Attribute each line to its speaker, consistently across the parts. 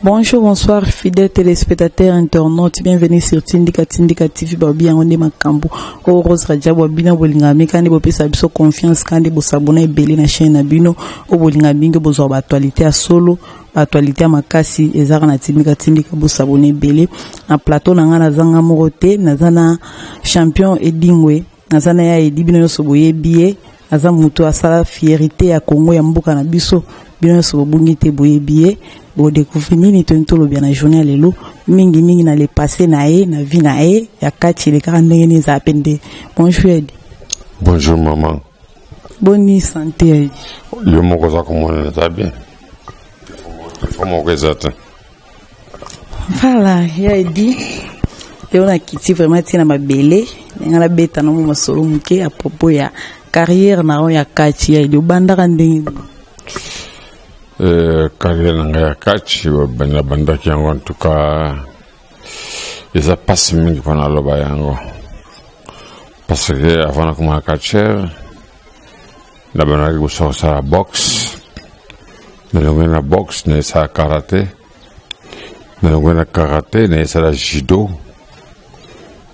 Speaker 1: Bonjour, bonsoir, fidèles téléspectateurs, internautes, bienvenue sur Tindika TV, bien on est Makambo, au Rose Raja, Wabina, Bolingami, quand vous pouvez savoir confiance, quand vous s'abonnez, belé na chaîne Abino, au Bolingami, vous avez actualité à solo, actualité à Makasi, et Zara Tindika, vous s'abonnez, belé, en plateau, na zanga morote, na champion Edingwe, na ya Edibino Soboye, billet, na muto asala fierté à Congo, ya mboka na biso, bino Soboye, te boye billet, bo découvrir ni tolo bien na journée lelo mingi na le passé na vie na ya kati le ka ndenge za pende. Bonjour Edi.
Speaker 2: Bonjour maman.
Speaker 1: Bonne santé Edi.
Speaker 2: Yo moko za komona ta bien. Comment que ça?
Speaker 1: Voilà, ya Edi. Yo na kiti vraiment tina mabele, ngala beta na mo masolo muke à propos ya carrière na ya kati ya Edi bandaka ndenge.
Speaker 2: Carrière nanga catch banda kiango en tout cas ils a passé mingi pona loba yango parce que avant comme catcher la bana ko so sa box na box ne sa karaté na karaté ne sa judo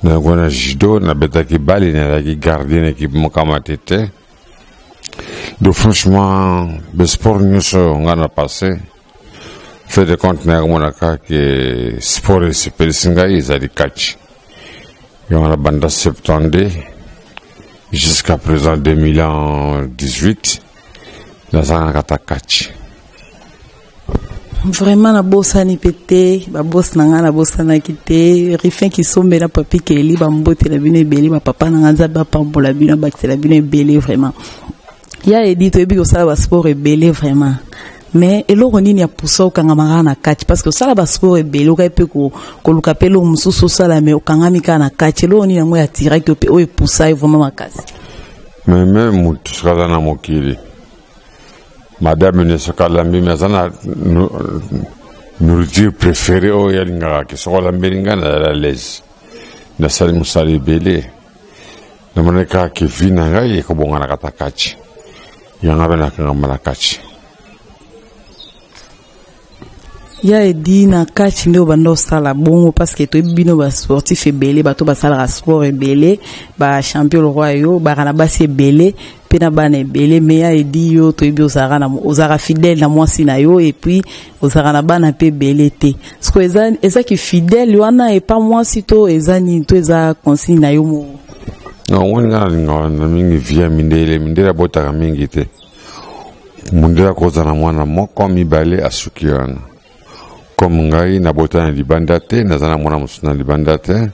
Speaker 2: na judo na beta ki bali na ki gardien équipe mo kamatete. Donc franchement, le sport nous on a passé. Fait de compte monaka que sport et super singa ils a dit catch. Et on a banda septembre jusqu'à présent 2018 dans un kata catch.
Speaker 1: Vraiment la bossa ni pété, ba boss nanga la bossa na kité, rifin qui sombe la papi keli ba mbote la bine belé ba papa nanga za ba pambo la bine ba la bine belé vraiment. Il y a dit que le sport est belé vraiment. Mais il y a poussé au kangamara na catch parce que ça le sport est belé. Il peut que le capello mususu ça la mais au kangamika na catch. Il y a un attiré que peut pousser vraiment ma casse.
Speaker 2: Mais même mutu skala na mokili. Madame ne skala mbi mazana nourriture préférée au yalinga que soit la mberinga na la lez. Na sali musali belé. Na moneka ki vina ngai ko bonga na kata catch. Yanga bena kangama catch.
Speaker 1: Ya edi na catch ndio bando sala bongo parce que to bino ba sportif belé bato ba sala sport belé ba champion le roi yo ba kana basi belé pena bana belé mais ya edi yo to bi osara na osara fidèle na mwasi na yo et puis osara na bana pe belé te parce que eza ki fidèle wana et pas mwasi to ezani to eza consigne na yo mo.
Speaker 2: No, wanga na mingi via mindela bota mingi te. Mundela koza na mwana moko mibale asukiana. Comme ngai na bota na libanda te, nazana mwana musuna libanda te.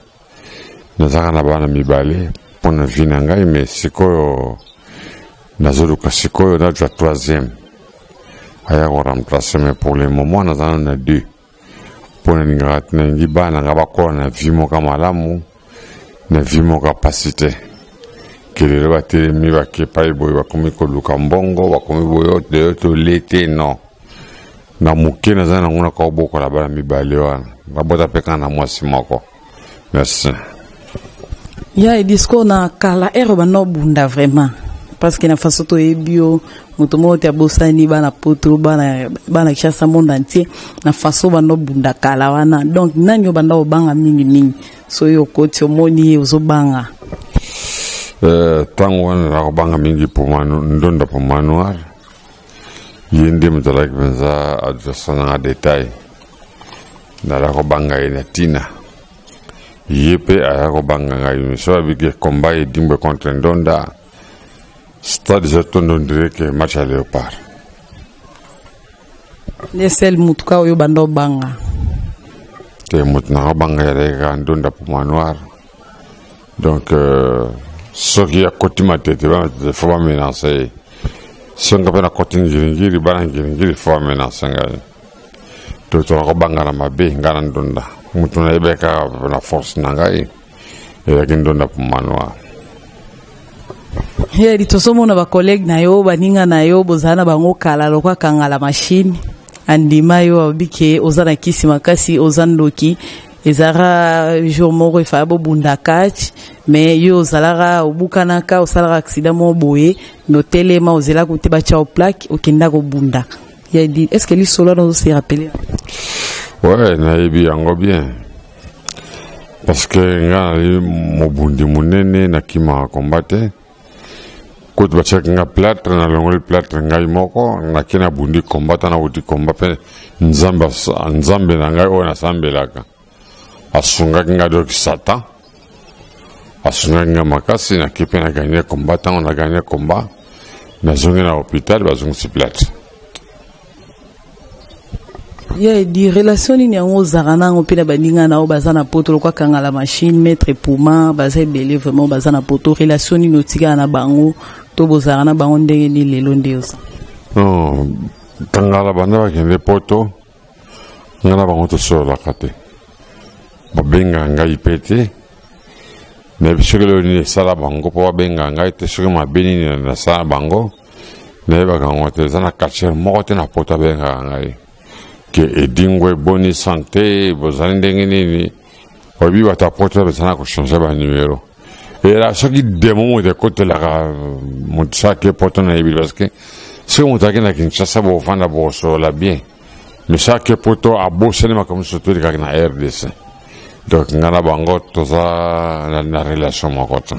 Speaker 2: Nazaka na bana mibale pona vina ngai mais sikoyo nazoluka sikoyo na jwa troisième. Aya ko remplacer mais pour le moment nazana na deux. Pona ngati na ngibana ngabako na vimo kama lamu. Na vimo capacité que le battre mi va que pas boy va comme ko lukambongo va comme boy de to l'été non na muke na zana ngona ko boko la bala mi balewa va bota peka na mwasi moko. Merci.
Speaker 1: Ya disco na kala erba no bunda vraiment parce que na façon to ebio mutomo te abosani bana potro bana kishasa monde entier na façon bano bunda kala wana donc nanyo banda obanga mingi so yo koti omoni ozobanga
Speaker 2: tango wana la obanga mingi pour manu ndonda pour manuar yende mutala kwenza adjusana na détail na la obanga ina tina yepe aya obanga ngai so abike combat edimbe contre ndonda stade zatondo ndreke match à Léopard.
Speaker 1: Les seuls mutuka oyo bando banga.
Speaker 2: Te mutna banga ya ndonda pour manoir. Donc ce qui a kotima tete ba de faut menacer. Si on kapena kotin giringiri bana giringiri faut menacer ngai. To banga na mabe ngana ndonda. Mutuna ibeka na force nangai. Ya ndonda pour manoir.
Speaker 1: Ya litosomo na ba collègue na yo baninga na yo bozana bango kala lokwa kangala machine andima yo abike ozana kisi makasi ozandoki ezara jour moko ifabo bunda catch mais yo zalara obukanaka osala accident mo boye no telema ozela ko te ba cha plaque okenda ko bunda. Il a dit est-ce que lui solo nous se rappeler
Speaker 2: Ouais, nayebi yango bien. Parce que nga mobundi munene na kima combattre. Kote bachaka nga plâtre na longoli plâtre ngai moko na kina bundi combattre na uti combattre nzambe na ngai o na sambelaka. Asunga nga do Satan. Asunga nga makasi na kipe na gagné combattre on a gagné combat. Na zonge na hôpital bazongi si plâtre.
Speaker 1: Yeah, di relation ni yango zarana ngo pena baninga na o bazana poto kwa kanga la machine maître Pouma baza belé vraiment bazana poto relation ni notika na bango to bozarana bango ndenge ni lelo ndeosa.
Speaker 2: Non, kanga la banda ba kende poto ngana bango to so la kate. Ba benga ngai pete. Ne bisholo ni sala bango po benga ngai te so ma benini na sala bango. Ne ba kango te zana kache mo te na poto benga ngai. Que edingwe boni santé bozali ndenge nini obi batapoto bezana kochanger ba numéro et là ce qui démon de côté la mutsa ke poto na yebi parce que si on t'a na Kinshasa bo fanda bo so la bien mais ça que poto a bo selema comme surtout de na RDC donc ngana bango toza na relation makota.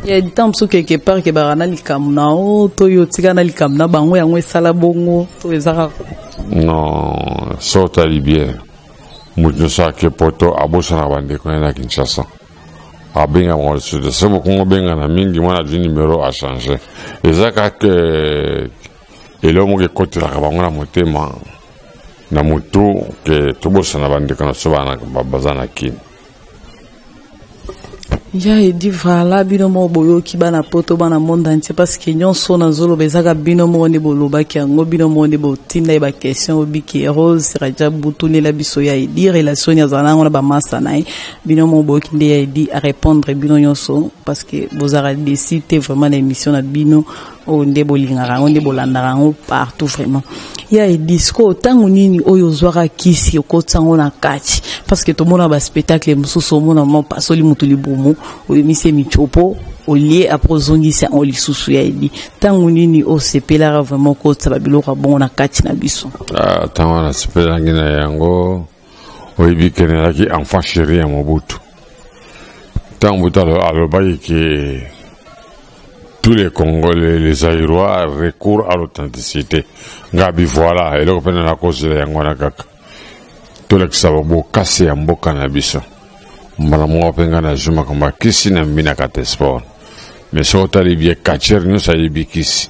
Speaker 1: Il y a des temps quelque part que barana likamna o to yo tika na likamna bango yango esala bongo to ezaka.
Speaker 2: Non, sauta libye. Mutu sa ke poto abosa na bande ko na Kinshasa. Abenga mo sud. Sebo ko benga na mingi mwana du numéro a changé. Ezaka ke elomo ke koti la bango na motema na mutu ke tobosa na bande ko na sobana bazana kin.
Speaker 1: Ya edi vala bino mo boyo ki bana poto bana monde entier parce que nyonso na zolo bezaka bino mo ne boloba ki yango bino mo ne botinda ba question obiki Rose Raja Butuni la biso ya edi relation ya zana ngona ba masa nai bino mo boyo ki nde ya edi a répondre bino nyonso parce que bozara décider vraiment l'émission na bino o nde bolingaka ngo nde bolandaka ngo partout vraiment ya disco tangu nini oyo zwaka kisi okotsango na kati parce que tomona ba spectacle mususu mona mo pasoli mutuli bumu oyo mise michopo olie aprozongisa on lisusu ya edi tangu nini o sepela vraiment kotsa ba biloko bongo na kati na biso
Speaker 2: tangu na sepela ngina yango oyebi kenela ki enfant chéri ya Mobutu tangu butalo alobai ki tous les Congolais, les Aïrois recourent à l'authenticité. Gabi voilà, et là on peut la cause de yangwana kaka. Tous les sababu kasi ya mboka na biso. Mbala mo penga na juma kamba kisi na mbina kate sport. Mais so tali bien kacher no sa yibi kisi.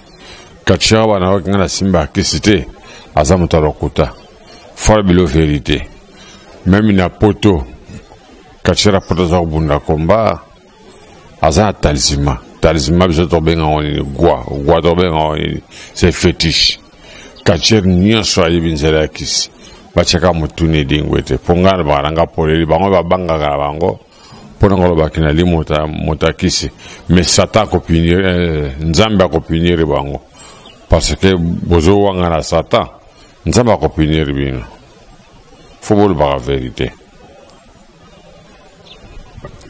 Speaker 2: Kacher wana wakanga na simba kisi te azamu talokuta. Fora bilo vérité. Même na poto kacher poto za bunda komba azana talisima. Talisman biso to benga oni gwa to benga oni c'est fétiche kacher nyonso ayibi nzela kisi bachaka mutuni dingwete pongana baranga poleli bango babanga kala bango pona ngolo bakina limota kisi mais Satan ko punir nzamba ko punir bango parce que bozo wanga na Satan nzamba ko punir bino faut la vérité.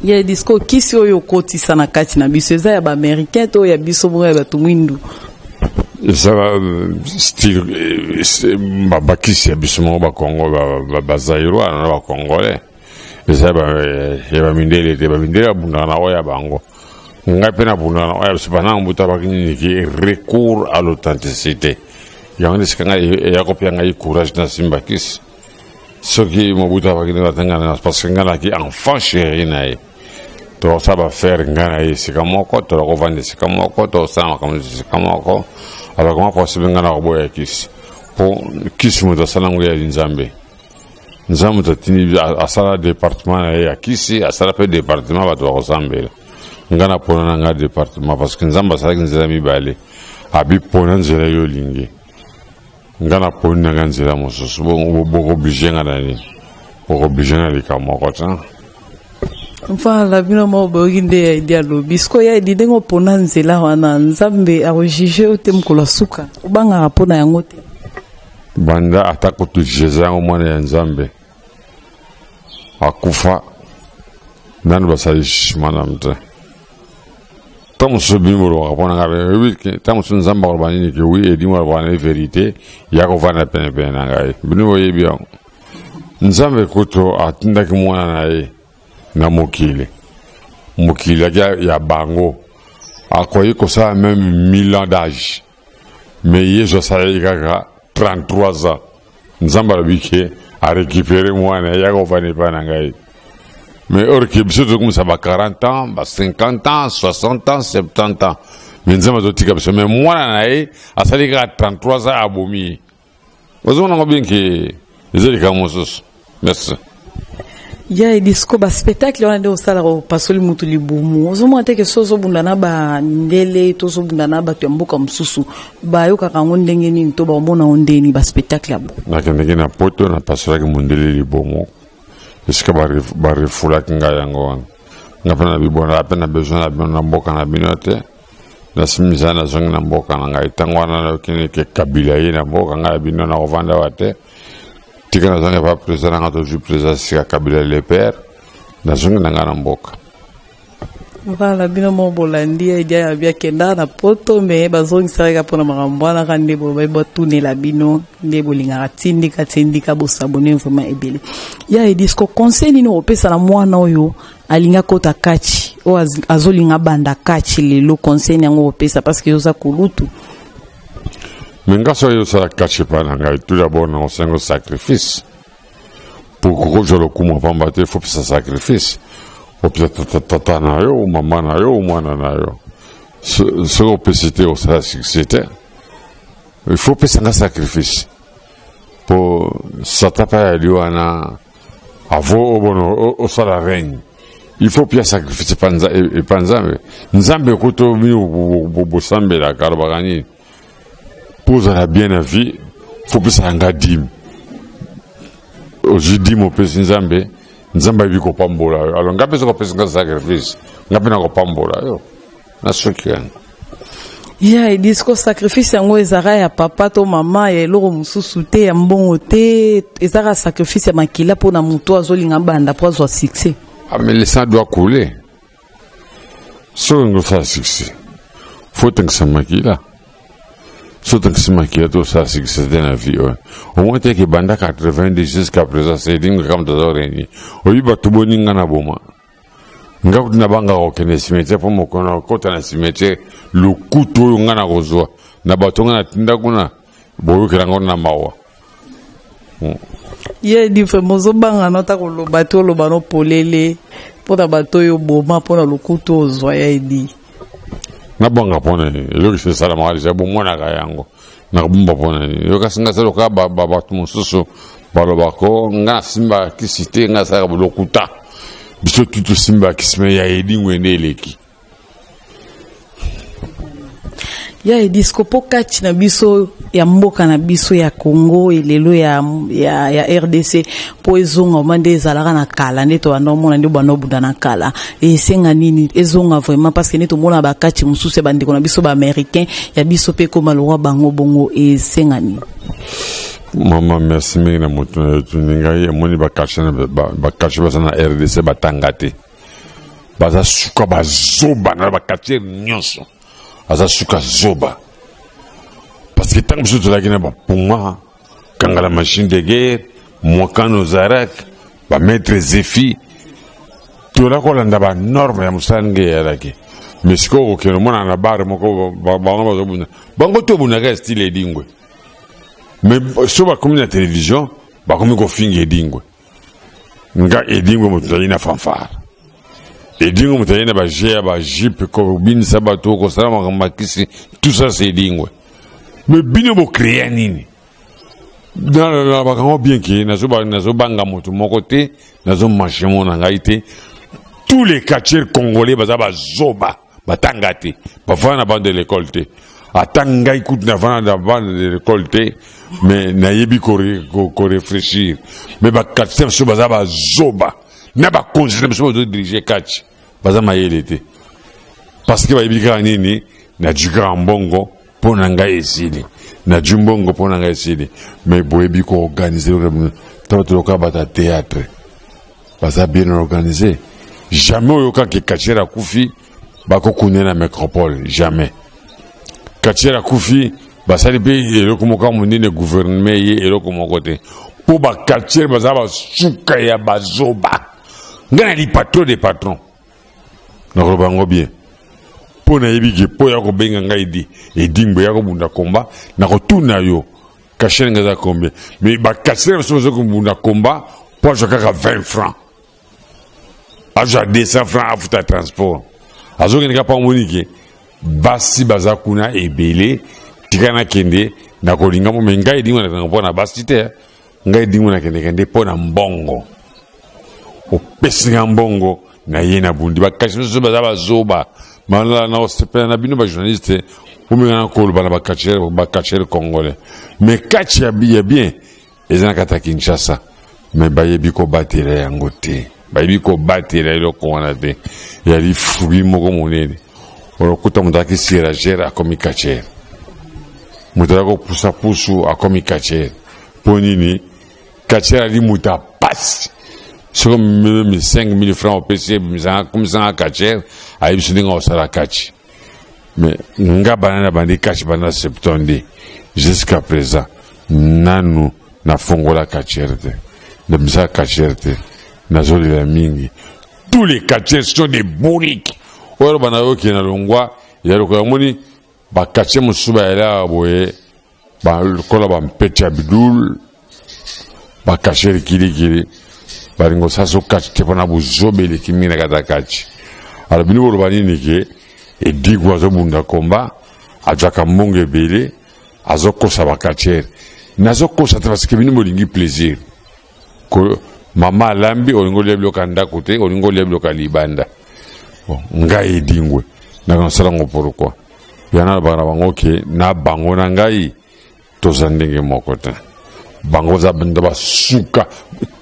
Speaker 1: Ya disco kisi oyo koti sana kati na biso eza ya ba américain to ya biso mo ya batu mwindu
Speaker 2: ça va style ba kisi ya biso mo ba Congo ba Zaïrois na ba Congolais eza ba mindele te ba mindele bunda na oya bango ngai pena bunda na oya biso bana mbuta ba kini ki recours à l'authenticité yango ndisika ya kopia ngai courage na simba kisi soki mobuta ba kini batanga na parce que ngana ki enfant chéri na ye to saba faire ngana ye sikamoko to ko vande sikamoko to sama comme sikamoko alors comment possible ngana ko boya kisi po kisi mo salango ya nzambe nzambe to tini asala département ya kisi asala pe département ba to ko sambela ngana pona nga département parce que nzamba asala nzela mibale abi pona nzela yo lingi ngana pona nga nzela mosusu bo obligé ngana ni bo obligé na likamoko ta.
Speaker 1: Voilà, bino mo boginde ya dialo bisko ya didengo pona nzela wana nzambe arojije otemkola suka ubanga rapona yango te
Speaker 2: banda atako tu jezango mwana ya nzambe akufa nanu basalish manamte tamu subimuro rapona ngabe wiki tamu nzamba ko banini ke wi edimo ko na vérité ya ko vana pene pene ngai bino yebi nzambe kuto atindaki mwana na ye na mokili ya bango akoyi kosala même 1000 ans d'âge mais yesu asalaki kaka 33 ans nzambe alobi ke arécupéré mwana ya kofanda epai na ngai mais or ke biso tokomisa ba 40 ans ba 50 ans 60 ans 70 ans mais nzambe azotika biso mais mwana na ye asali kaka 33 ans abomi ozomonango bien ke eza likambo mosusu. Merci.
Speaker 1: Ya edisco ba spectacle wana nde osala ko pasoli mutu libumu ozomona te ke sozo bundana ba ndele tozo bundana ba temboka msusu ba yoka kango ndenge nini to ba mona ondeni ba spectacle abo
Speaker 2: na kende na poto na pasola ke mundele libumu eska ba refula kinga yango wana ngapana bibona apena besoin na bino na mboka na binote na simisa na zongi na mboka na ngai tango wana kene ke kabila ye na mboka ngai bino na kovanda wate tika na zongi pa président nga toju président sika kabila le père na zongi na nga na mboka.
Speaker 1: Voilà bino mo bolandi ya bia kenda na poto me bazongi sareka pona makambwana kande bo ba tunela bino nde bolinga tindika bosabone vraiment ebele ya edisco conseil ni no pesa na mwana oyo alinga kota kachi o azolinga banda kachi lelo conseil yango pesa parce que yoza kulutu
Speaker 2: menga so yoza kachi pa na ngai tout d'abord na osengo sacrifice pour que je le kuma pamba te faut pesa sacrifice o pesa tata na yo mama na yo mwana na yo so pesite o sacrifice il faut pesa un sacrifice pour satapa ya liwana avo bono o sala règne il faut bien sacrifier panza et panzambe nzambe koto bo sambe la karbagani pour la bien vie faut que ça ngadim aujourd'hui mo pesi nzambe bi ko pambola alors ngape ko pesi nga sacrifice ngape na ko pambola yo na sokian
Speaker 1: ya edisco sacrifice yango ezaka ya papa to mama ya eloko mosusu te ya mbongo te ezaka sacrifice ya makila mpona moto azolinga banda po azwa succès.
Speaker 2: Ah mais le sang doit couler. So on fait succès. Faut que ça makila. So que ça makila tout ça succès dans la vie. Au moins que banda 90 jusqu'à présent c'est dingue comme de l'oreille. Oyi batu boninga na boma. Ngaku na banga okene cimetière pour mokona kota na cimetière le couteau ngana rozwa na batonga na tinda kuna boyo kirango na mawa.
Speaker 1: Ye di famoso banga nota ko lo bato lo bano polele pona bato yo boma pona lokuto ozwa ya edi
Speaker 2: na banga pona yo ki sala mali ja bo mona ga yango na bumba pona yo ka singa selo ka bato mususu balo bako nga simba kisite nga sa lokuta biso tutu simba kisme ya edi ngwende eleki
Speaker 1: ya edisco pokachi na biso ya mboka na biso ya Congo elelo ya RDC po ezonga mande ezalaka na kala ndeto anomona nde bwana obuda na kala esenga nini ezonga vraiment parce que neto mona bakachi mususu bandiko na biso ba américain ya biso pe ko malwa bango bongo esenga nini.
Speaker 2: Mama merci mingi na moto na tuninga ye moni bakachi na RDC batangate baza suka bazoba na bakachi nyonso aza suka zoba parce que tant que je te la guinée pour moi quand la machine de guerre Mokano Zarak ba maître Zefi to la ko landa ba norme ya musange ya laki mais ce ko ke mona na bar moko bango to buna ga style dingwe mais so ba comme na télévision ba comme ko finge dingwe nga edingwe mutu ina fanfare edingwe mutu ina ba jea ba jipe ko bin sabato ko salama makisi tout ça c'est dingwe mais bino bo créer nini dans la bakango bien qui nazo banga mutu moko te nazo machimo na ngaite tous les quartiers congolais baza ba zoba batangate bafana bande de l'école te atanga ikut na vana bande de l'école te mais na yebi ko réfléchir mais ba quartier so baza ba zoba na ba conseiller so de diriger catch baza mayele te parce que ba yebi ka nini na jika mbongo pona ngai esili na jumbongo pona ngai esili mais boyebi ko organiser to ka bata théâtre baza bien organisé jamais oyoka ke kachera kufi bako kune na métropole jamais kachera kufi basali pe eloko moka munene gouvernement ye eloko moko te pour ba quartier bazaba suka ya bazoba ngana li patron des patrons na ko bango bien pour na yebiki po ya ko benga ngai di edingbo ya ko bunda komba na ko tuna yo cacher ngaza combien mais ba quartier so ko bunda komba pour je kaka 20 francs aja 200 francs afuta transport azo ke pas monique basi bazakuna ebele tikana kende na kolinga mo ngai dingo na pona basi te ngai dingo na kende pona mbongo o pesinga mbongo na yena bundi ba kachi so bazaba zoba mala na osepe na bino ba journaliste ou mena ko ba kachere congolais mais kachi ya bien ezana kata Kinshasa mais ba yebi ko batire yango te ba yebi ko batire lo ko wana te ya li fugi moko monene olokuta mutaki sira gera komi kachere mutako pusa pusu akomi kachere ponini kachere ali muta passe sur même 5 000 francs au PC comme ça kachere ayi sininga osala kachi mais nga banana bandi kachi bana septembre jusqu'à présent nanu na fongola kachere te de misa kachere te na zoli la mingi tous les kachere sont des bourriques oyo bana yo ki na longwa ya ko moni ba kachere musuba ela boye ba kola ba mpecha bidul ba kachere kili baringo saso kachi te pona buzobele kimina kata kachi ala bini bolo bani nike e digwa zo bunda komba ajaka monge bele azoko saba kachere nazoko sa parce que bini bolingi plaisir ko mama lambi olingo leblo kanda kote olingo leblo kalibanda ngai dingwe na konsala ngoporo yana bana bango ke na bango na ngai to zandenge mokota bango za benda ba suka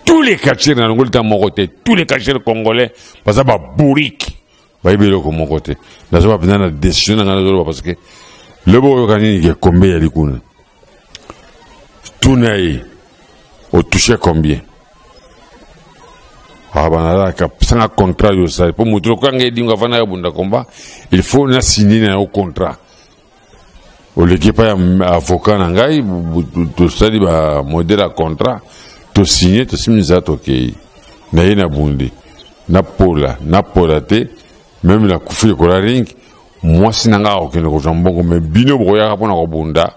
Speaker 2: tous les quartiers na ngolta mokote tous les quartiers congolais parce ba bourrique ba ibelo ko mokote na zo ba na décision na ngalo parce que le bo kanini ke combien ya likuna tunai au toucher combien abana ka sanga contrat yo ça pour moutro ko ngai dinga fana ya bunda komba il faut na signer un contrat au l'équipe avocat na ngai to sali ba modèle contrat to signer to simisa to ke na yena bundi na pola te même la kufi ko la ring moi sinanga o ke ko jambongo me bino bo ya kapona ko bunda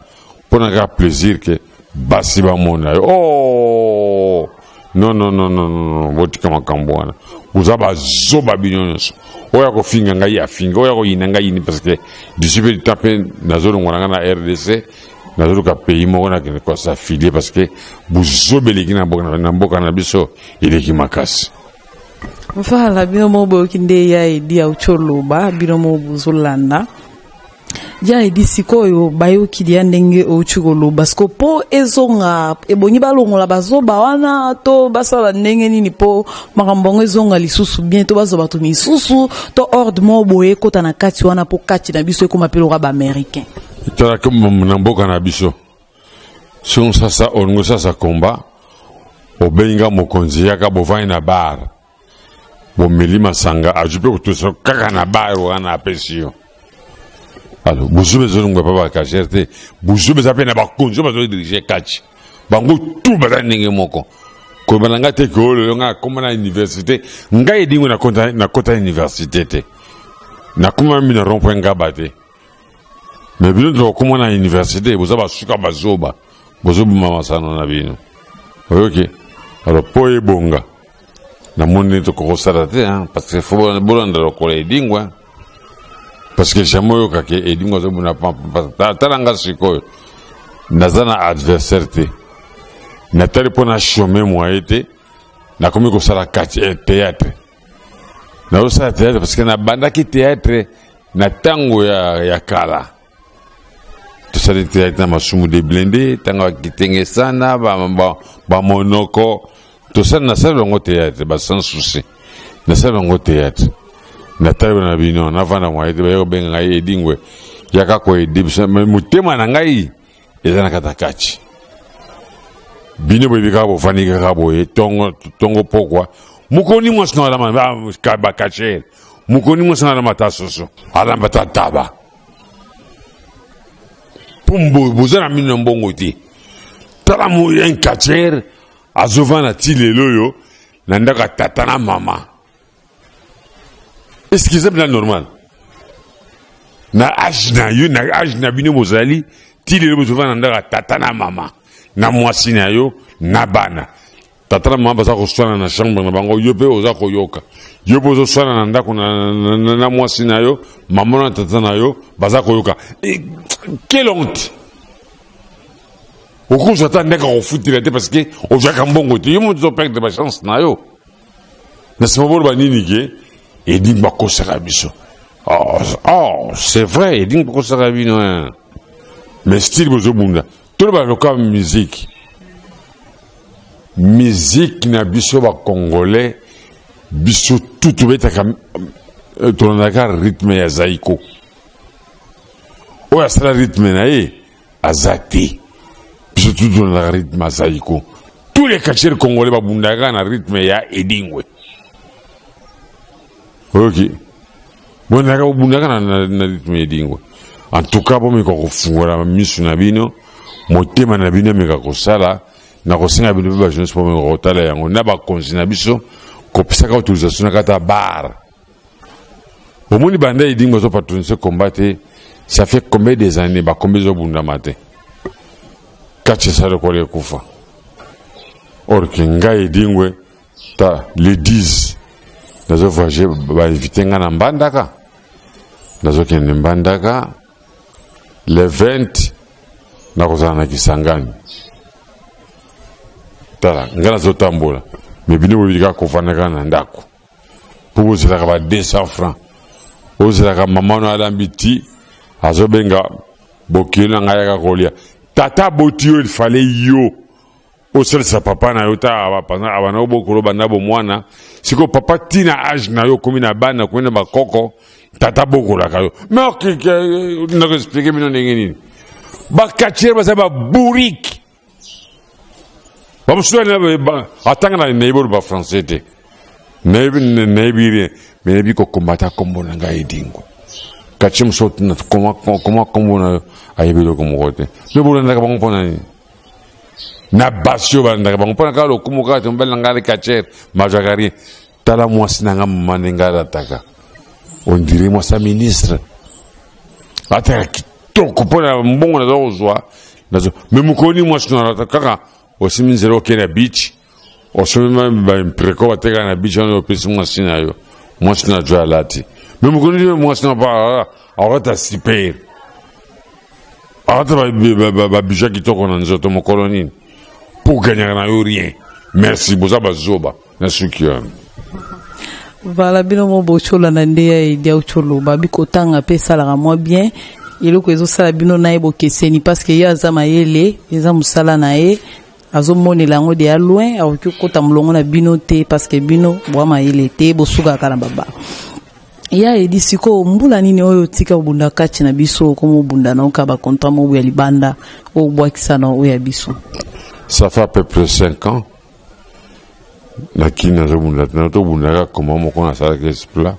Speaker 2: pona ka plaisir que basi ba mona oh non botika makambo wana uzaba zoba binyonso oya ko finga ngai afinga oya ko yinanga yini parce que disipe de taper na zolo ngwana na RDC na zolo ka pays mo na ko sa filer parce que buzobele kina mboka na biso ile ki makasi
Speaker 1: mfala bino mo bo kinde ya idi au choloba bino mo buzulanda ja idi sikoyo bayo kidia ndenge ochugolo basko po ezonga ebonyi balongola bazoba wana to basala ndenge nini po makambongo ezonga lisusu bien to bazoba to misusu to ordre mo boye kota na kati wana po kati na biso ekoma pelora ba américain
Speaker 2: tala comme na mboka na biso son sasa ongo sasa komba obenga mokonzi yaka bovai na bar bo melima sanga ajupe kutoso kaka na bar wana apesio. Alors, Bouzou besoin de pas cacherte, Bouzou besoin de pas conjo besoin de diriger catch. Bango tout besoin de moko. Ko balanga te ko le nga comme na université, nga yedi na kota université te. Na kuma mi na rompo nga bate. Mais bino to comme na université, boza ba suka bazoba. Bozo mama sana na bino. OK. Alors poe bonga. Na moni to ko sarate hein parce que faut bolanda ko le dingwa. Parce que jamoyo kake edingo zo buna talanga sikoyo nazana adversaire te na telefona chômer moi été na komi ko sala théâtre na osa théâtre parce que na banda ki théâtre na tango ya kala to sala théâtre na masumu de blindé tango kitenge sana ba monoko to sala na sala ngo théâtre ba sans souci na sala ngo théâtre na tayo na bino na vana mwa ite bayo benga ngai edingwe yaka ko edibisa mutema na ngai ezana katakachi bino bebe ka bo fani ka bo tongo pokwa mukoni mwasna la ma ka ba kache mukoni mwasna la mata soso ala mata taba pumbu buzana mino mbongo ti tala mu yen kacher azovana ti lelo yo na ndaka tata na mama. Est-ce que c'est bien normal? Na âge na bino bozali ti lelo bozovana na ndaka tata na mama na mwasi na yo na bana. Tata na mama baza koswana na chambre na bango yo pe oza koyoka. Yo bozo swana na ndako na mwasi na yo, mama na tata na yo baza koyoka. Quelle honte! Au coup, j'attendais qu'on foute la tête parce que on joue comme bon côté. Yo monte perdre ma chance na yo. Na se mabolo banini ke et dit ba ko sarabiso. Oh, c'est vrai, et dit ba ko sarabino. Mais style bozo bunda. Tout ba loka musique. Musique na biso ba congolais biso tout beta kam tonaka rythme ya zaiko. Oya sala rythme na ye azati. Surtout dans le rythme zaiko. Tous les catcheurs congolais ba bundaka na rythme ya edingwe. Ok. Bundaka bundaka na rythme edingwe. En tout cas, bon me ko fungura misu na bino, motema na bino me ko sala na ko singa bino ba jeunesse pour me rotala yango na ba konzina biso ko pisaka autorisation na kata bar. Au moni banda edingwe so patroniser combattre, ça fait combien des années ba combien zo bunda matin. Kache sare kwa le kufa. Or kinga edingwe ta le 10 nazo voyager ba inviter ngana mbandaka. Nazo kende mbandaka le 20 na kozana Kisangani. Tala ngana zo tambola. Me bino bibika kofanaka na ndako. Pour zela ka 200 francs. Ozela ka mama no alambiti azobenga bokina ngaya ka kolia. Tata botio il fallait yo au seul sa papa na yota abana obokolo bana bo mwana siko papa tina âge na yo komi na bana komi na bakoko tata bokola kayo mais que na expliquer mino ndengeni ba katier ba saba burik ba mswa na atanga na neighbor ba français te nebi mais nebi ko kombata kombo na ngai dingo kachim sot na comment kombo na ayebelo komokote le boulon ndaka bango pona ni na basio ba ndaka bango pona ka lo komoka te mbel ngale kacher majakari tala mwasi na ngam ngala taka on dirait moi sa ministre ataka kitoko pona mbongo na dozwa nazo me mukoni mwasi na taka osimi zero kena beach osimi ba impreko ateka na beach on opesi mwasi na yo mwasi na jwa lati me mukoni mwasi na ba arata super arata ba bija kitoko na nzoto mo kolonine pour gagner na yo rien merci boza bazoba na sukiam.
Speaker 1: Voilà, bien mon beau chola nande ya dia cholo ba bi kotanga pe sala ga moi bien yelo ko ezo sala bino na ebo keseni parce que ya za mayele eza musala na ye azo monela ngo de ya loin au ki kota mulongo na bino te parce que bino bwa mayele te bo suka kana baba ya edi siko mbula nini oyo tika bunda kachi na biso komo bunda na ka ba contrat mo ya libanda o bwa kisana o ya biso.
Speaker 2: Ça fait à peu près 5 ans. Nakina zabunda to bunda comment mo kona sala ke spla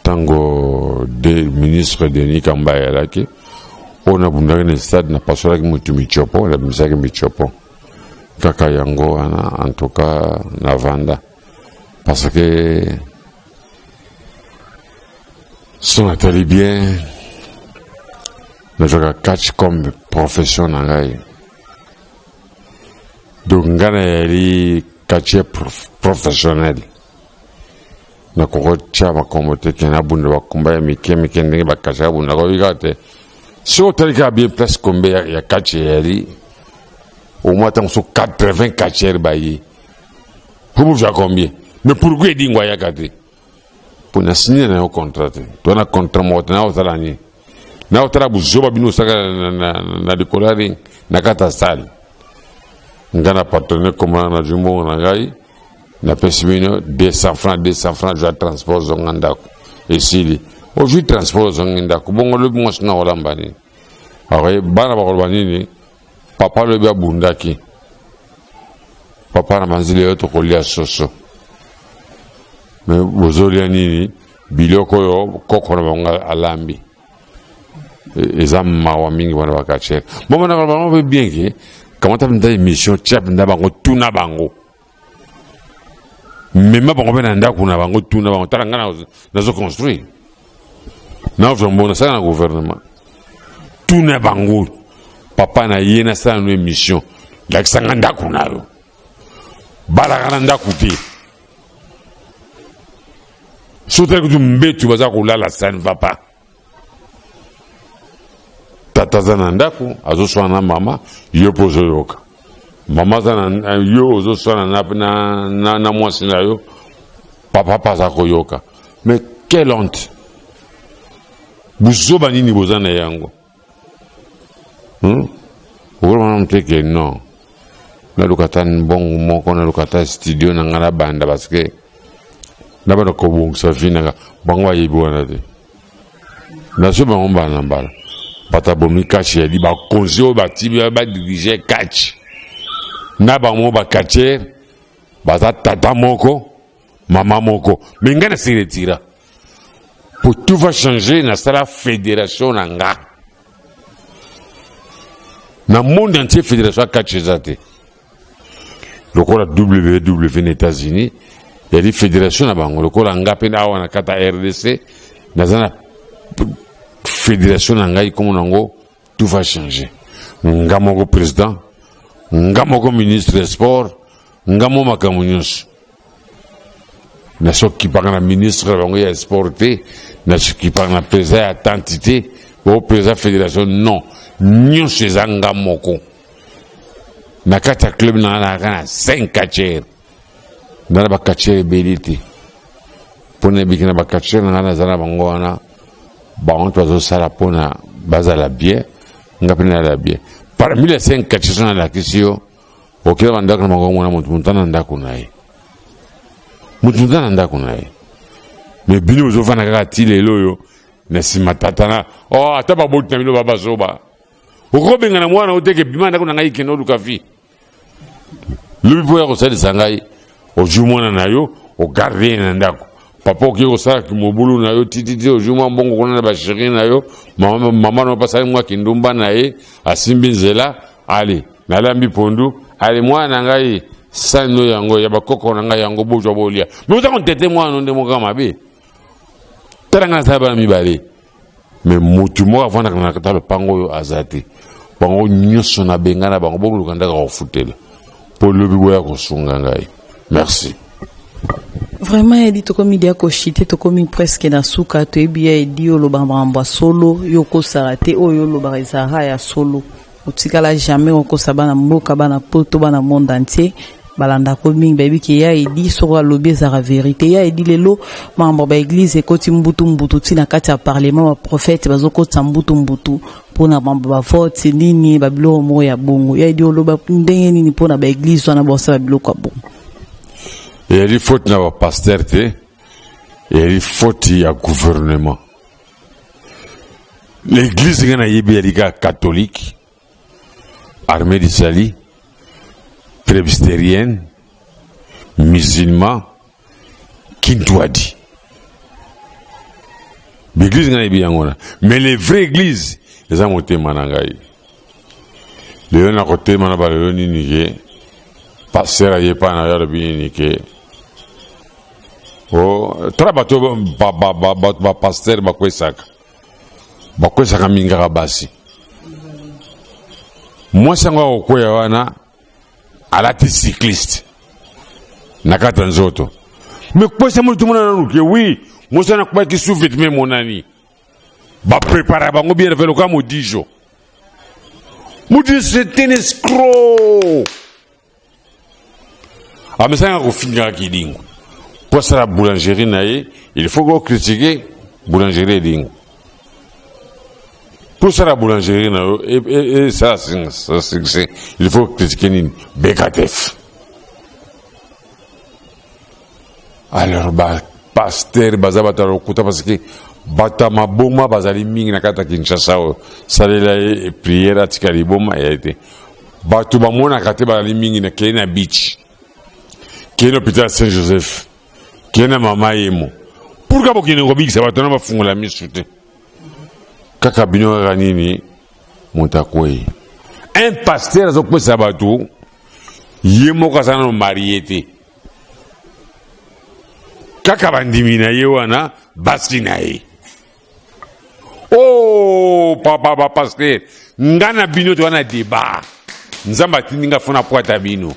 Speaker 2: tango de ministre Denis Kambaya laki ona bunda ne stade na pasola ki mutu michopo la misaki michopo kaka yango ana en tout cas na vanda parce que son atali bien na joga catch comme profession na ngai donc ngana yali catch professionnel na ko chama comme te kena bunda ba kumba ya mike ndenge ba catch bunda ko yigate so talika bien place kombe ya catch yali au moins tant so 80 catchers bayi pour vous combien mais pourquoi dingwa ya kati pour na signer na contrat to na contrat mo na otalani na otala buzoba bino saka na decolari na kata sali ngana partenaire comme na jumbo na ngai na pesimino 200 francs je transport zonganda et sili o ju transport zonganda ko bongo le mo sna wala mbani awe bana ba kolbani ni papa le bia bundaki papa na manzile yoto kolia soso mais bozoli nini biloko yo kokona bonga alambi ezam mawa mingi wana bakachere bon na ba bien que comment tu as une mission tu as bango tuna bango même bango ben ndako na bango tuna bango taranga na zo construire na vombo na ça na gouvernement tuna bango papa na yena ça une mission la kisanga ndako nayo balaka ndako te sotre que tu mbetu baza kulala ça ne va pas tata zana ndako azoswana mama yo pozo yoka mama zana yo ozoswana na mwasi na yo papa paza koyoka mais quelle honte buzoba nini bozana yango vraiment que non na lukata bongo moko na lukata studio na ngala banda parce que na ba ko bongsa vina bango ayebi wana te na so bango bana mbala bata bomi kachi ya di ba konzo ba tibi ba diriger kachi na ba mo ba kacher baza tata moko mama moko mais ngana se retira pour tout va changer na sala fédération nanga na monde entier fédération kachi zate lokola WW aux États-Unis il y a des fédérations na bango lokola ngape na wana kata RDC na zana fédération nangai comme nango tout va changer ngamoko président ngamoko ministre des sports ngamo makamunyos na soki parla ministre bango ya sport na soki parla président ya tantité au président fédération non nyos ngamoko na kata club na 5 catchers na ba catcher belité pone bikina ba catcher na zana bango wana bon tu as ça la pona bazala bien ngapina la bien parmi les 5 catchers na la kisio okila bandaka na bango mwana mutana ndako naye mutana ndako naye mais bino ozofana kaka tilelo yo na simatatana oh ataba botu na bino baba zoba okobenga na mwana oteke bima ndako na ngai keno lukafi lui poya ko sali sangai ojumwana nayo o garder na ndako papa qui osala kimobulu na yo tititi ojuma mbongo kona na bashiri na yo mama no pasali mwa kindumba na ye asimbi nzela ali nalambi pondu ali mwana ngai sano yango ya bakoko na ngai yango bojwa bolia mais ozako tete mwana nde moka mabe taranga saba mibale mais mutu mo avana kana katalo pango yo azati bango nyoso na bengana bango bokuluka ndaka kofutela po lobi boya kosunga ngai merci.
Speaker 1: Vraiment, il dit comme il dit à Koshite, comme presque na souka, tu es bien, il dit au lobamba solo, yoko sarate, o yo lobarizara ya solo. Otikala jamais on kosabana mboka bana poto bana monde entier. Balanda komi baby ki ya il sur la lobby za la vérité ya il dit lelo membre ba église e koti mbutu tina kati ya parlement prophète bazoko tsambutu mbutu pona membre ba vote nini ba bilo mo ya bongo ya il loba ndenge nini pona ba église wana bosa ba bilo kwa bongo.
Speaker 2: Et il y a faute na pasteur te et il y a faute ya gouvernement. L'église ngana yebi ya catholique armée d'Italie presbytérienne musulman kintwadi. L'église ngana yebi ngona mais les vraies églises les a monté manangai. Le na côté manaba le ni pasteur aye pa na ya bi ni ke oh trabato ba pasteur ba kwesaka minga basi moi sanga okoya wana alati cycliste nakata nzoto mais kwesa mo tumona na ruke oui moi sana kwa ki sous-vêtement monani ba préparer bango bien velo ka mo dijo mo dit c'est un escroc mais ça ko finga ki dingo pour ça la boulangerie naie il faut go critiquer boulangerie dingo. Pour ça la boulangerie et ça c'est il faut critiquer une BKTF. Alors pasteur bazabata lokuta parce que bata maboma bazali mingi na kata Kinshasa salela et prière atikali boma a été batu ba mona kate bazali mingi na Kenya Beach Kenya hôpital Saint-Joseph Kenya mama yemo pourquoi bokine ko big ça batu na bafungola misute kaka bino ranini montakwe un pasteur azopesa bato ye moko aza nano marie te kaka bandimi na ye wana basi na ye. Oh papa pasteur nga na bino to wana débat nzambe atindi nga fona poata bino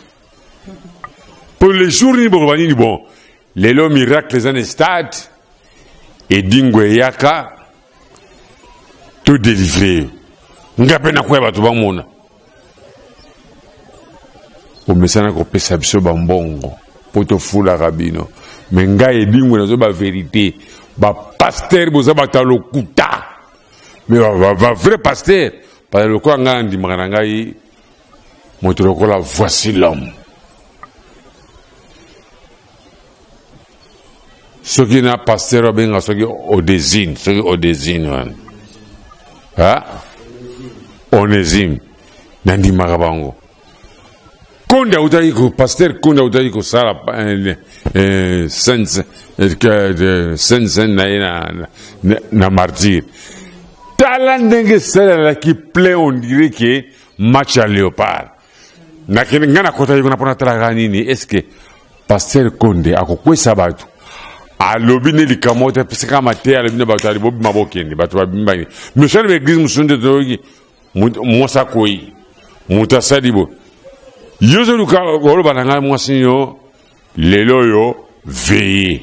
Speaker 2: pour les jours ni bokobani ni bon lelo miracle eza na stade edingwe yaka to délivrer nga pe na koya bato bamona omesana kopesa biso bambongo po tofulaka bino me ngai edingwe nazo bavérité bapaster boza bato ya lokuta me vrai paster parce que lokola ngai andimaka na ngai moto lokola voici l'homme soki na paster abenga soki odésine wana onésime nandimaka bango konde autaki ko paster konde autaki kosala sense na ye na martyre tala ndenge esalelaki plein on dirait que match ya léopard nakende ngai nakotaki kuna mpona talaka nini est ce que paster konde akokwesa bato alobi ne likambo te peseka mate alobi ne bato alibobima bokende bato babimbani monsieur na église mosusu nde toyoki mwasi akoyi moto asali bo yo ozoluka oloba na ngai mwasi yo lelo oyo veye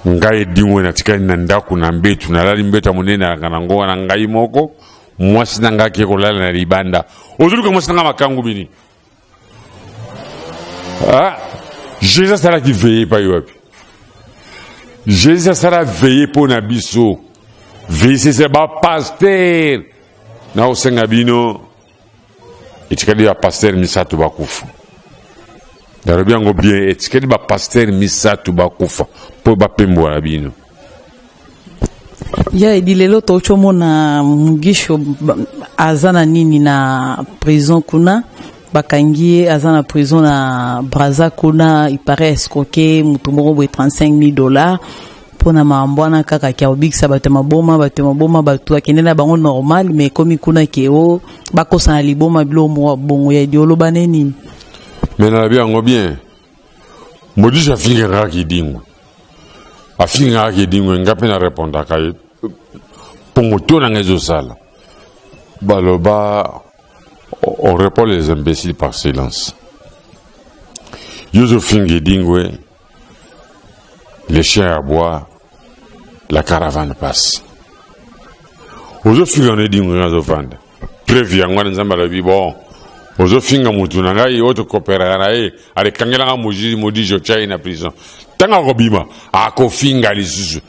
Speaker 2: ngai edingwe natikali na ndako na mbetu nalali mbetu ya monene alaka na ngonga na ngai moko mwasi na ngai ake kolala na libanda ozoluka mwasi na ngai makangu bini jésus asalaki veye epai wapi jésus asala veye mpo na biso veye sese bapaster na osenga bino etikali bapaster misato bakufa nalobi yango bien etikali bapaster misato bakufa mpo bapembola bino
Speaker 1: ya edi lelo tocomona mugisho aza na nini na prison kuna bakangi ye aza na prison na Braza kuna ipare escroquer mutu moko boye $35,000 mpona mambo wana kaka kia obikisa bato maboma bato akende na bango normal mais komi kuna keo bakosana liboma bilo bongo ya edi oloba ne nini
Speaker 2: me nalobi yango bien modise afingaka kidingwe nga mpe na répondaka ye mpongo to na nga ezosala baloba on répond les imbéciles par silence yozofinga edingwe les chiens aboient la caravane passe ozofinga na edingwe nga azovanda preuve yango wana nzambe alobi bon ozofinga mutu na ngai oyo tokoperaka na ye alekangelanga modije otya ye na prison ntango akobima akofinga lisusu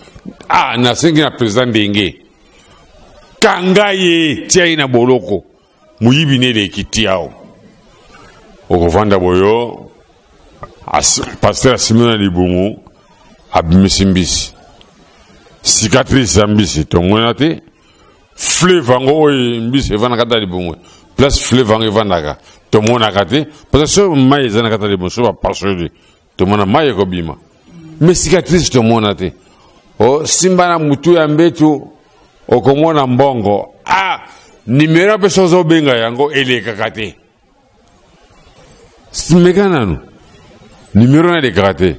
Speaker 2: nasengi na président ndenge kanga ye tia ye na boloko muyibi ne eleki tiao okovanda boyo paster asimbi na libumu abimisi mbisi cicatrice ya mbisi tomona te fleuve yango oyo mbisi evandaka ta libumu place fleuve yango evandaka tomonaka te parce que so mai eza na kata libumu so bapasoli tomona mai ekobima mais cicatrice tomona te osimba na mutu ya mbetu okomona mbongo nimero mpe so ozobenga yango elekaka te simeka nanu nimero na elekaka te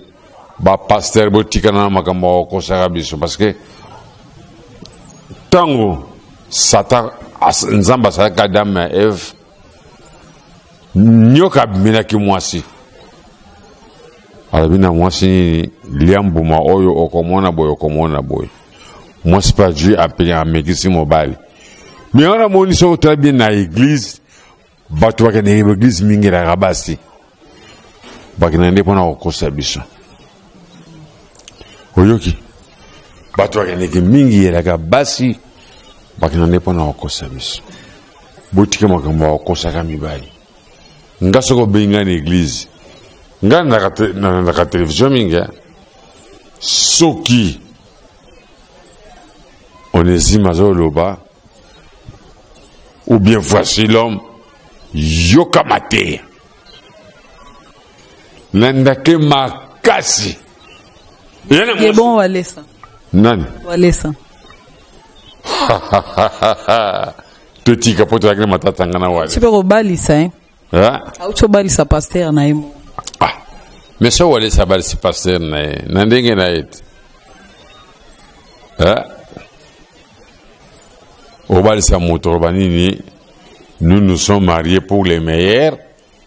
Speaker 2: bapaster botikana na makambo okosaka biso parce que ntango satan nzambe asalaki Adam ya Eve nyoka abimelaki mwasi alobi na mwasi nini lia mbuma oyo okomona boye mwasi mpe adwi apenya amekisi mobali mais on a moni so très bien na église bato bakende na église mingi elaka basi bakende nde mpona kokosa biso oyoki bato bakendeki mingi elaka basi bakende nde mpona kokosa biso botika makambo bakokosaka mibali nga soko obengi ngai na église nga nandaka télévision mingi soki onésime azoloba ou bien voici l'homme yokamate nandake makasi
Speaker 1: ye bon walesa
Speaker 2: nani
Speaker 1: walesa
Speaker 2: to tika poto akile matata ngana wale
Speaker 1: tu peux rebalisa hein au tu balisa pasteur na imo
Speaker 2: mais so wale sa balisa pasteur na ndenge na et au balisa moto banini nous nous sommes mariés pour les meilleurs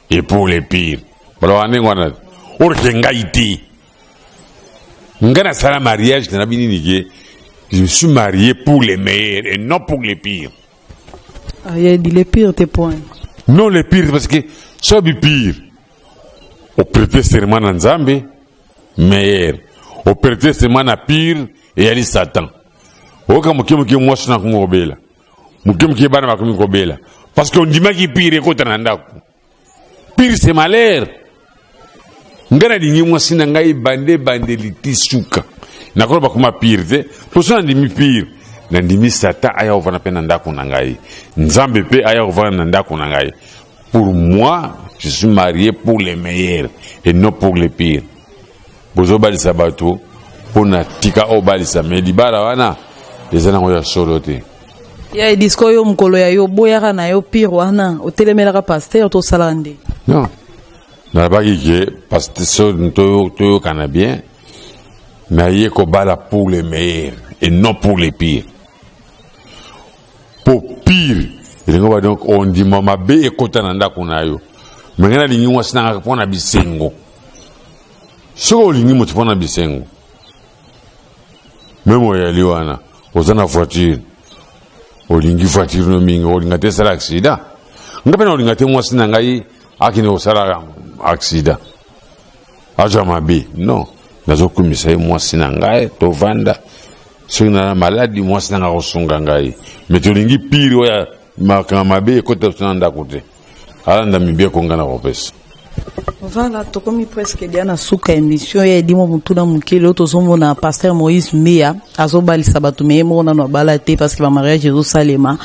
Speaker 2: et pour les pires balo anengwana orkenga iti ngana sala mariage na binini ke je suis marié pour les meilleurs et non pour les pires.
Speaker 1: Il y a dit les pires tes points.
Speaker 2: Non les pires parce que ça bi pire. Au prêter serment en Zambie meilleur. Au prêter serment na pire et ali Satan. Oka mukimki mwasna kumobela. Mukimki bana makumikobela. Parce qu'on dit qui pire et kota nandaku. Pire c'est malheur. Ngana dingi mwasina ngai bande litisuka. Nakolo bakuma pire te posana ndimi pire na ndimi Satan aya ovana pe ndako na ngai nzambe pe aya ovana ndako na ngai. Pour moi je suis marié pour les meilleurs et non pour les pires. Bozo balisa bato pona tika o balisa me libala wana ezana ngoya solo te
Speaker 1: ya disco yo mkolo ya yo boyaka na yo pire wana otelemelaka pasteur to salande
Speaker 2: non na bagi ke pasteur to kana bien mais il bala pour les meilleurs et non pour les pires. Pour pire, donc on dit mama be et kota nanda kunayo. Mais ngana lingi wasina pona bisengo. So lingi mo pona bisengo. Même ya liwana, ozana voiture. O lingi voiture no mingi, o linga te sala accident. Ngape na linga te wasina ngai akine osala accident. Aja mabe, non. Nazo kumisa moi sinangaye to vanda sina maladi moi sinanga kosunga ngai metolingi pire oya makama be ko to nanda kote alanda mibie ko ngana kopesa.
Speaker 1: Voilà, to komi presque dia na suka émission ya dimo mutuna mukele to zomona pasteur Moïse Mia azobalisa bato memo na no balate parce que ba mariage Jérusalem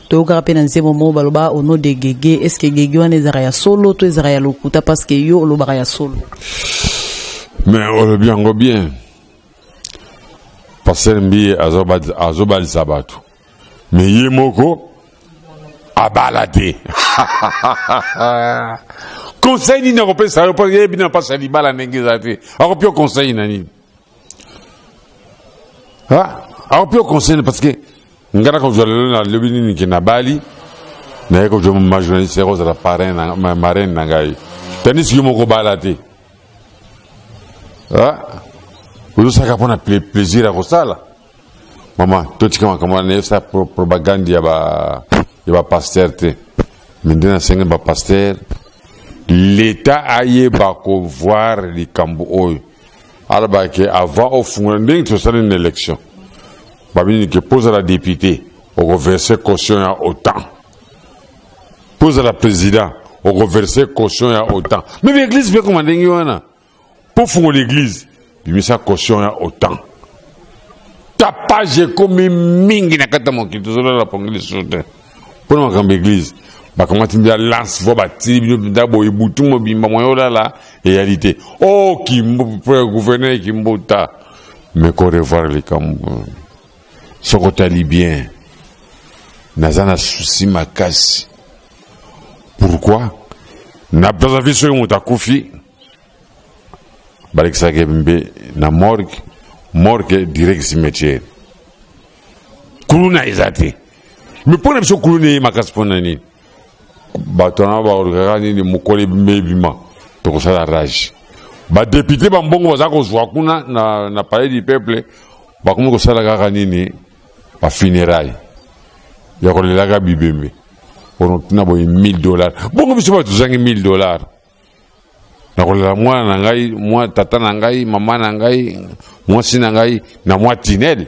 Speaker 1: to ka pe na nzemo mo baloba au nom de Gege est-ce que Gege wana ezara ya solo to ezara ya lokuta parce que yo loba ya solo.
Speaker 2: Mais on le bien. Pasteur Mbi azobal sabatu. Mais yemoko abalate. Conseil ni n'européen ça pas bien pas ça libala n'engizate. Européen conseil nani. Européen conseil parce que ngara ko jole na lebini ni kinabali na ko jomo majorité rose la parrain na marraine na ngai. Tennis yemoko balate. Vous savez qu'on a plaisir à Rosala. Maman, tout ce qu'on a fait, propagande, il y a pasteur. Maintenant, c'est un pasteur. L'État a eu voir les Cambouis. Alors, avant, au fond, c'est une élection. Babini qui pose à la députée, au reverser caution à autant. Pose à la présidente, au reverser caution à autant. Mais l'église fait comment on pour faire l'église, il met sa caution à autant. Tapage comme mingi na kata mon qui tout la pongli soute. Pour moi comme église, bah comment tu me lance vos bâtis, d'abord il boutou mo bimba mo là réalité. Oh qui gouverneur qui mbota. Mais qu'on revoir les camps. Ce côté libyen. Nazana souci makasi. Pourquoi? N'a pas vu sur mon takufi. Balek Sagembe na morgue direct cimetière. Kuluna ezate. Mais pour n'abso kulune makaspona ni. Batona ba organi ni mukole mbebima. To ça la rage. Ba député ba mbongo bazako zwa kuna na palais du peuple ba komo ko sala ga nini ba funérailles. Ya ko lelaga bibembe. Pour na boy $1000. Bongo biso ba tuzangi $1000. Nakolela mwana na ngai, mwa tata na ngai, mama na ngai, mwasi na ngai, na mwa tinel.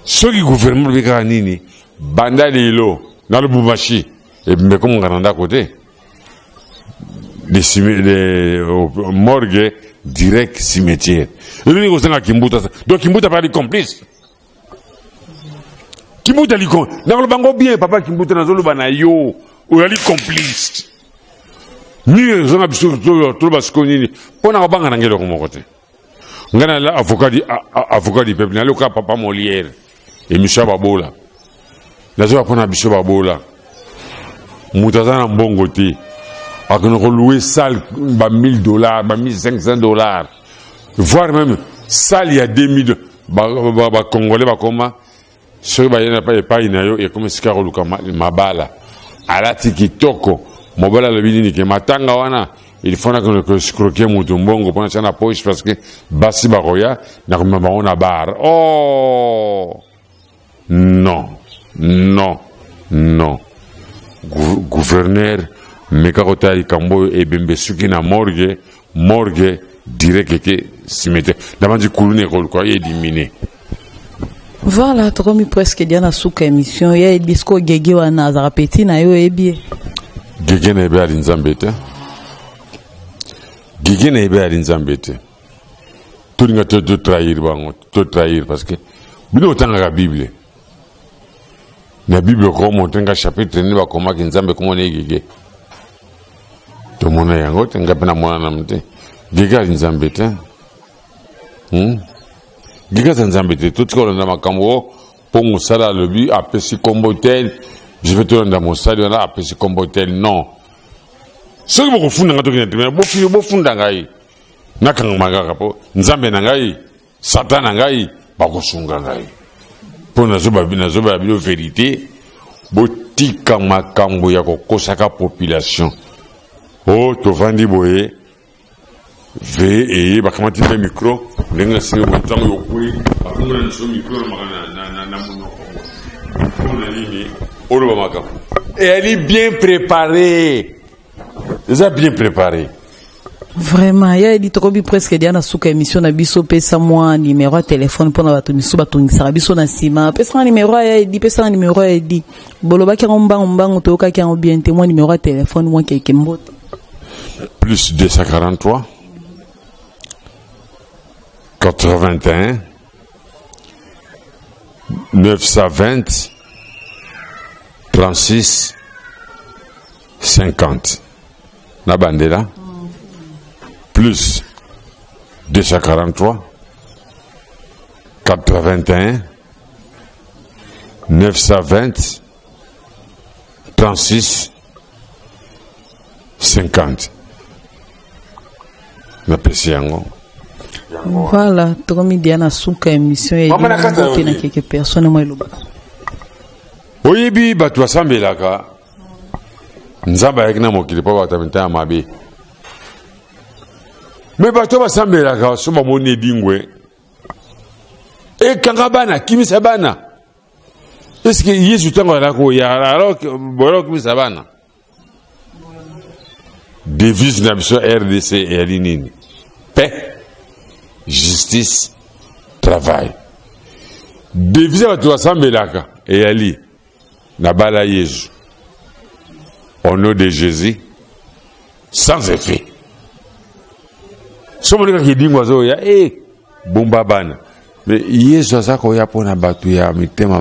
Speaker 2: Soki gouvernement bika nini, banda lilo, na Lubumbashi, et mbeko mwananda kote. Les morgue direct cimetière. Et lui, il y a Kimbuta. Donc Kimbuta pas les complices. Kimbuta les complices. Dans le bango bien, papa Kimbuta na zolo bana yo, ou les complices. Ni zona biso to baskoni pona ko banga ngelo ko mokote ngana la avocat di peuple na le ka papa Molière et Michel Babola nazo apona biso babola mutazana mbongo te akona ko louer salle ba $1000 ba $1500 voire même salle ya 2000 ba congolais ba koma soki bayena pa epai na yo ekoma sika koluka mabala alati kitoko mobala lobi nini ke matanga wana il faut que escroquer mutu mbongo mpona tia na poche parce que basi bakoya na komema bango na bar. Oh non non non gouverneur meka kotala likambo oyo ebembe suki na morgue direct ke cimetière ndamandi kuluna ekoluka edimine.
Speaker 1: Voilà, tokomi presque dia na suka émission ya disco gege wana azaka petit na yo ebie
Speaker 2: gege na ebe ali nzambe te gege na ebe ali nzambe te tolinga to trahir bango to trahir parce que bino otangaka bible na bible ko montenga chapitre ni bakomaki nzambe komona gege tomona yango tenga pena mwana na mte gege ali nzambe te gege za nzambe te totikolanda makambo po mosala alobi apesi kombo tel je vais tolanda mosali wana apesi kombo tel non soki bokofunda nga tokina temena bofunda ngai nakangama kaka po nzambe na ngai satan na ngai bakosunga ngai mpo nazoba bino verité botika makambo ya kokosaka population o tovandi boye ve eye bakamati mpe micro ndenge asili motango yokwe bakongana niso micro na monoko mpona nini oloba makambo eyali bien préparé eza bien préparé.
Speaker 1: Vraiment, il y a dit tokobi presque dia na suka émission na biso pesa moi numéro de téléphone pour na bato miso batongisaka biso na sima pesa numéro ya dit pesa numéro ya dit boloba ki mbango toka ki bien témoin numéro de téléphone moi keke mbote
Speaker 2: plus 243 81 920 36 50 na bandela plus 243 81 920 36 50 na pesi yango.
Speaker 1: Voilà, tokomi dia na suka émission et na quelques personnes moi loba.
Speaker 2: Oyebi bato asambelaka nzamba yaki na mokili po batamita ya mabe. Me bato basambelaka so bamoni edingwe ekanga bana kimisa bana est-ce que Yesu tango alako ya alors bolo kimisa bana devise na biso RDC eyali nini paix justice travail devise bato basambelaka eyali na bala Yesu au nom de Jésus sans effet. Somonika kidingwa zo ya bomba bana Yesu azako ya pona batu ya mitema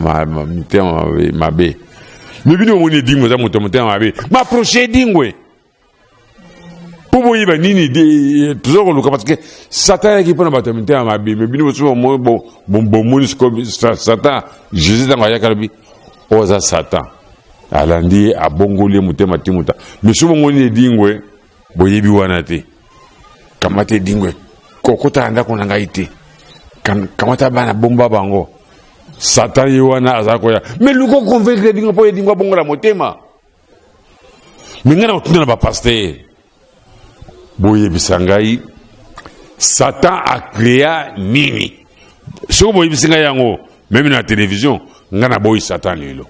Speaker 2: mabe mibino moni dingwa za mutema mabe ma proche dingwe pobo yiba nini de tuzoko luka parce que Satan qui pona batu mitema mabe mibino so mo bombo munisco Satan Jésus dans ya kalbi oza Satan alandi abongoli mutema timuta misumo moni dingwe boyebi wana te kamate dingwe kokota anda kuna ngaite kamata bana bomba bango Satan yiwana azako ya mais luko convaincre dingwe po dingwa bongo la motema mingana otuna ba pasteur boye bisangai Satan a créé nini so boye bisinga yango même na télévision ngana boye Satan lelo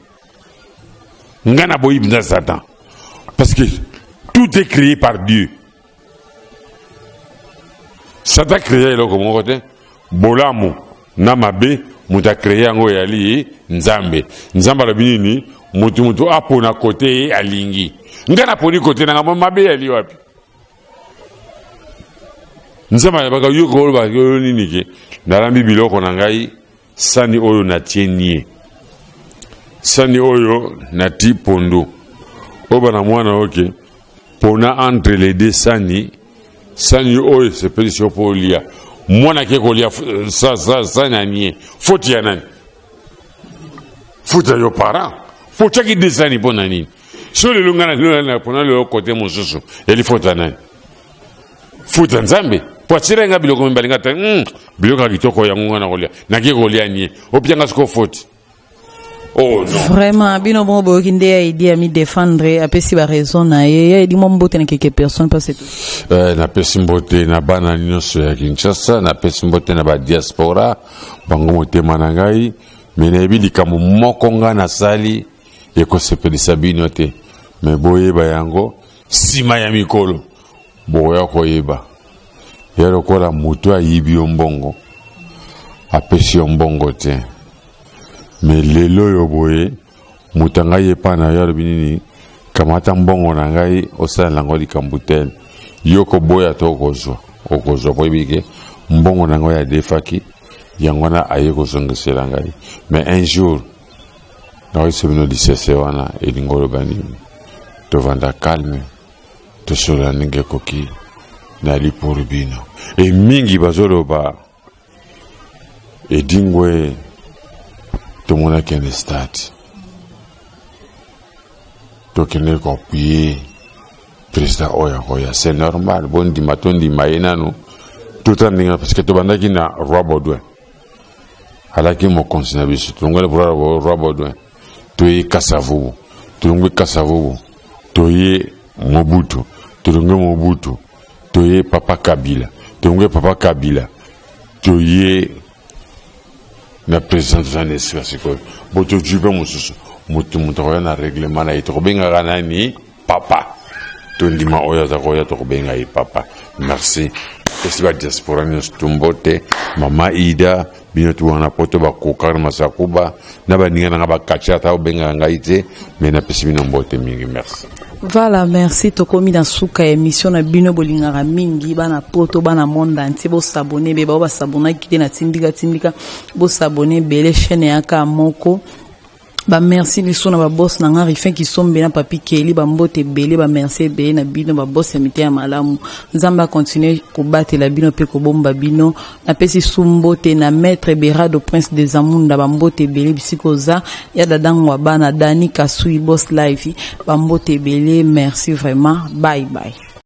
Speaker 2: ngana boye binza Satan parce que tout est créé par Dieu. Satan créé le comme côté bolamu na mabe muta créé ngo yali nzambe nzamba la binini mutu apo na côté alingi ngana poni côté na mabe yali wapi nzamba baka yuko ba nini ke ndarambi biloko na ngai sani oyo na tienie sani oyo na ti pondo oba na mwana oke pona entre les deux sani oyo c'est précieux pour lia mwana ke ko lia ça nani faute ya nani faute yo parent faut chaque desani pour nani sur le lungana pour le côté mosusu il faut tanani faut tanzambe pour tirer nga biloko mbalinga ta biloko kitoko ya ngwana kolia na ki kolia ni opianga sko faute. Oh non.
Speaker 1: Vraiment, bino bon bo kinde a idée à mi défendre a pesi ba raison na ye di mo mbote na quelques personnes parce que
Speaker 2: na pesi mbote na bana nyonso ya Kinshasa na pesi mbote na ba diaspora bango motema na ngai mais na ebi likambo moko nga na sali e ko sepelisa bino te mais boyeba yango sima ya mikolo boya koyeba ya lokola mutu ayibi yo mbongo apesi yo mbongo te. Mais lelo yo boye mutanga ye pana ya binini kamata mbongo na ngai osala lango likambutel yoko boya to okozo boybike mbongo na ngai ya defaki yangona aye kozongesela ngai mais un jour na isebino disese wana elingolo bani to vanda calme to sola ninge koki na liporbino e mingi bazolo ba edingwe tout le monde qui est stade. Donc il est copié président Oya. C'est normal. Bon di maton di maïna nous tout le temps parce que tout le monde qui na roi Baudouin. Alors qui me considère bien. Tout le monde roi Baudouin. Tu es Kassavou. Tout le monde Kassavou. Tu es Mobutu. Tout le monde Mobutu. Tu es Papa Kabila. Tout le monde Papa Kabila. Tu es na président de l'année c'est quoi boto jupe mususu mutu mutoya na règlement na ito benga kana ni papa tondima oya za koya to benga i papa merci festival diaspora ni stumbote mama Ida bino tu wana poto ba kokar masakuba na baninga na ba kacha ta benga ngaite mais na pesi bino mbote mingi merci.
Speaker 1: Voilà, merci tokomi dans souka émission na bino bolingara mingi bana poto bana monde entier bo s'abonner be ba s'abonner kite na tindika bo s'abonner bele chaîne yaka moko ba merci biso na ba boss na ngari fin qui sombe na papi Kelly ba mbote bele ba merci be na bino ba boss ya mite ya malamu nzamba continuer ko battre la bino pe ko bomba bino na pesi sumbote na maître Berado prince des amunda ba mbote bele bisikoza ya dadangwa bana Dani Kasui boss live ba mbote bele merci vraiment bye bye.